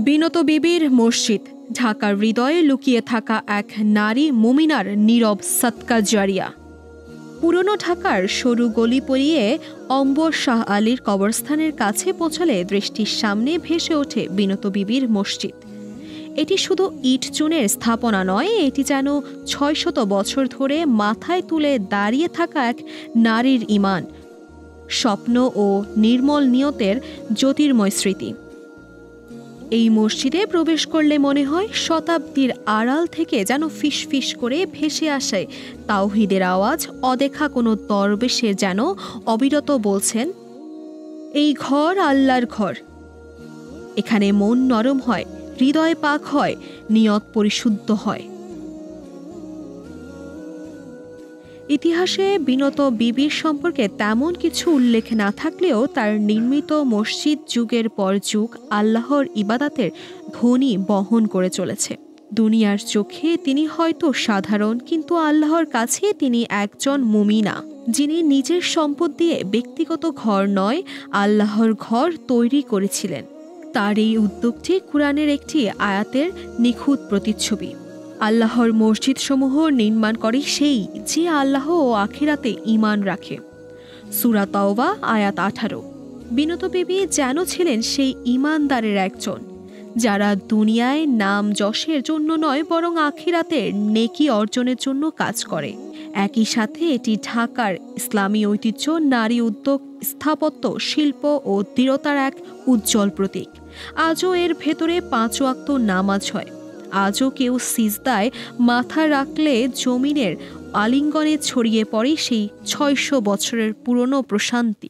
বিনত বিবির মসজিদ, ঢাকার হৃদয়ে লুকিয়ে থাকা এক নারী মুমিনার নীরব সদকা জারিয়া। পুরনো ঢাকার সরু গলি পেরিয়ে অম্বর শাহ আলীর কবরস্থানের কাছে পৌঁছালে দৃষ্টির সামনে ভেসে ওঠে বিনত বিবির মসজিদ। এটি শুধু ইট চুনের স্থাপনা নয়, এটি যেন ৬০০ বছর ধরে মাথায় তুলে দাঁড়িয়ে থাকা এক নারীর ঈমান, স্বপ্ন ও নির্মল নিয়তের জ্যোতির্ময় স্মৃতি। এই মসজিদে প্রবেশ করলে মনে হয় শতাব্দীর আড়াল থেকে যেন ফিসফিস করে ভেসে আসে তাওহীদের আওয়াজ। অদেখা কোনো দরবেশে যেন অবিরত বলছেন, এই ঘর আল্লাহর ঘর, এখানে মন নরম হয়, হৃদয় পাক হয়, নিয়ত পরিশুদ্ধ হয়। ইতিহাসে বিনত বিবির সম্পর্কে তেমন কিছু উল্লেখ না থাকলেও তার নির্মিত মসজিদ যুগের পর যুগ আল্লাহর ইবাদাতের ধ্বনি বহন করে চলেছে। দুনিয়ার চোখে তিনি হয়তো সাধারণ, কিন্তু আল্লাহর কাছে তিনি একজন মুমিনা, যিনি নিজের সম্পদ দিয়ে ব্যক্তিগত ঘর নয়, আল্লাহর ঘর তৈরি করেছিলেন। তার এই উদ্যোগটি কুরআনের একটি আয়াতের নিখুঁত প্রতিচ্ছবি। আল্লাহর মসজিদসমূহ নির্মাণ করে সেই যে আল্লাহ ও আখিরাতে ঈমান রাখে। সূরা তাওবা আয়াত ১৮। বিনত বিবি যেন ছিলেন সেই ঈমানদারের একজন, যারা দুনিয়ায় নাম যশের জন্য নয়, বরং আখিরাতের নেকি অর্জনের জন্য কাজ করে। একই সাথে এটি ঢাকার ইসলামী ঐতিহ্য, নারী উদ্যোগ, স্থাপত্য, শিল্প ও দৃঢ়তার এক উজ্জ্বল প্রতীক। আজও এর ভেতরে ৫ ওয়াক্ত নামাজ হয়। আজও কেউ সিজদায় মাথা রাখলে জমিনের আলিঙ্গনে ছড়িয়ে পড়ে সেই ৬০০ বছরের পুরনো প্রশান্তি।